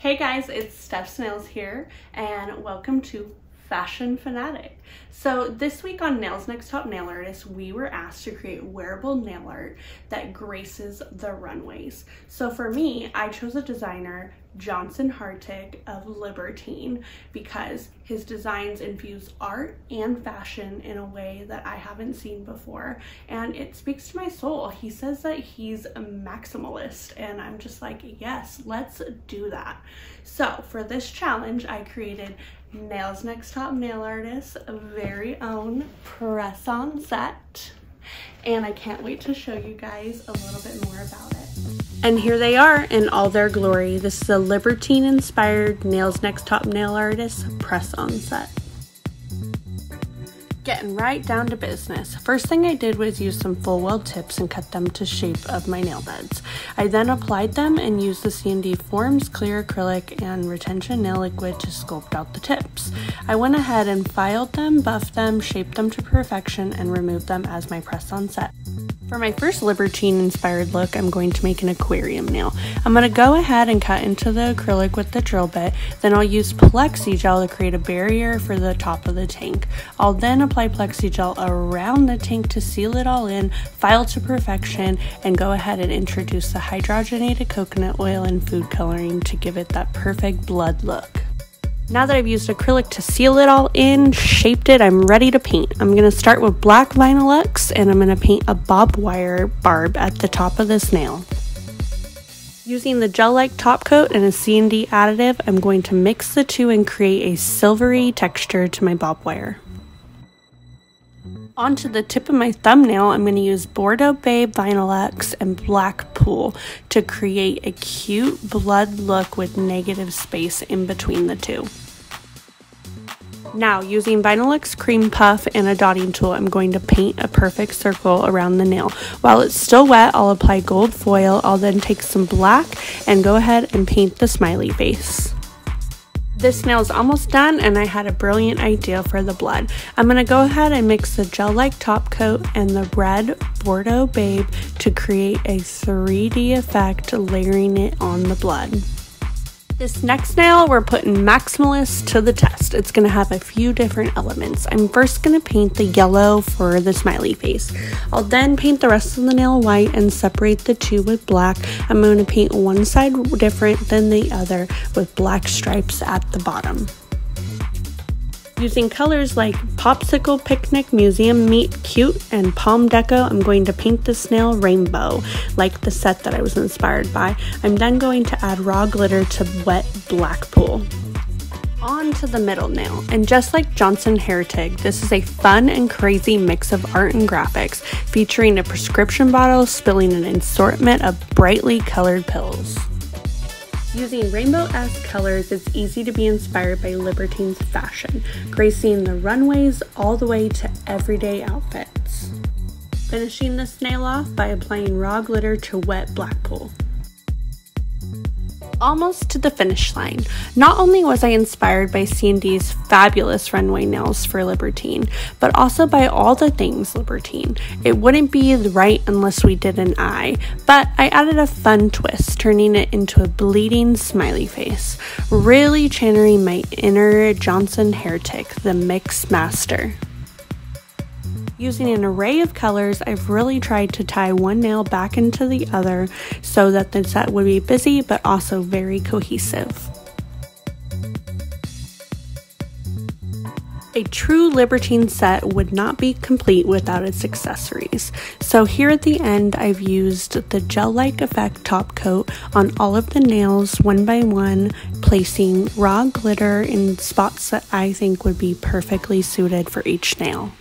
Hey guys, it's StephsNails here, and welcome to Fashion Fanatic. So this week on Nails Next Top Nail Artists, we were asked to create wearable nail art that graces the runways. So for me, I chose a designer, Johnson Hartig of Libertine, because his designs infuse art and fashion in a way that I haven't seen before, and it speaks to my soul. He says that he's a maximalist, and I'm just like, yes, let's do that. So for this challenge, I created Nails Next Top Nail Artists' very own press-on set, and I can't wait to show you guys a little bit more about it. And here they are in all their glory. This is a Libertine inspired Nails Next Top Nail Artists press-on set. Getting right down to business. First thing I did was use some full weld tips and cut them to shape of my nail beds. I then applied them and used the C&D Forms clear acrylic and retention nail liquid to sculpt out the tips. I went ahead and filed them, buffed them, shaped them to perfection, and removed them as my press-on set. For my first Libertine inspired look, I'm going to make an aquarium nail. I'm going to go ahead and cut into the acrylic with the drill bit, then I'll use plexi gel to create a barrier for the top of the tank. I'll then apply plexi gel around the tank to seal it all in, file to perfection, and go ahead and introduce the hydrogenated coconut oil and food coloring to give it that perfect blood look. Now that I've used acrylic to seal it all in, shaped it, I'm ready to paint. I'm going to start with black Vinylux, and I'm going to paint a bob wire barb at the top of this nail. Using the gel-like top coat and a C&D additive, I'm going to mix the two and create a silvery texture to my bob wire. Onto the tip of my thumbnail, I'm going to use Bordeaux Babe Vinylux and Black Pool to create a cute blood look with negative space in between the two. Now, using Vinylux Cream Puff and a dotting tool, I'm going to paint a perfect circle around the nail. While it's still wet, I'll apply gold foil. I'll then take some black and go ahead and paint the smiley face. This nail is almost done, and I had a brilliant idea for the blood. I'm going to go ahead and mix the gel-like top coat and the red Bordeaux Babe to create a 3D effect, layering it on the blood. This next nail, we're putting Maximalist to the test. It's going to have a few different elements. I'm first going to paint the yellow for the smiley face. I'll then paint the rest of the nail white and separate the two with black. I'm going to paint one side different than the other with black stripes at the bottom. Using colors like Popsicle Picnic Museum Meet Cute and Palm Deco, I'm going to paint this nail rainbow, like the set that I was inspired by. I'm then going to add raw glitter to wet Black Pool. On to the middle nail, and just like Johnson Hartig, this is a fun and crazy mix of art and graphics, featuring a prescription bottle spilling an assortment of brightly colored pills. Using rainbow-esque colors, it's easy to be inspired by Libertine's fashion, gracing the runways all the way to everyday outfits. Finishing this nail off by applying raw glitter to wet Black Pool. Almost to the finish line. Not only was I inspired by C&D's fabulous runway nails for Libertine, but also by all the things Libertine. It wouldn't be right unless we did an eye, but I added a fun twist, turning it into a bleeding smiley face, really channeling my inner Johnson Hartig, the mix master. Using an array of colors, I've really tried to tie one nail back into the other so that the set would be busy but also very cohesive. A true Libertine set would not be complete without its accessories. So here at the end, I've used the gel-like effect top coat on all of the nails one by one, placing raw glitter in spots that I think would be perfectly suited for each nail.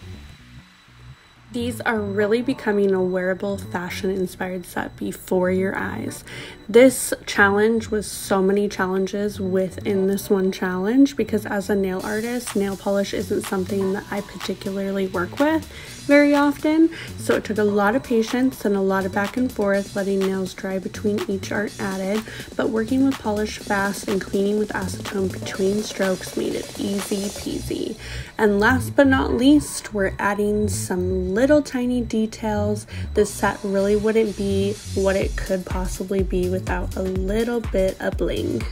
These are really becoming a wearable fashion-inspired set before your eyes. This challenge was so many challenges within this one challenge because as a nail artist, nail polish isn't something that I particularly work with very often. So it took a lot of patience and a lot of back and forth, letting nails dry between each art added. But working with polish fast and cleaning with acetone between strokes made it easy peasy. And last but not least, we're adding some little tiny details. This set really wouldn't be what it could possibly be without a little bit of bling.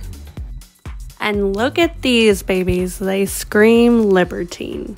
And look at these babies, they scream libertine.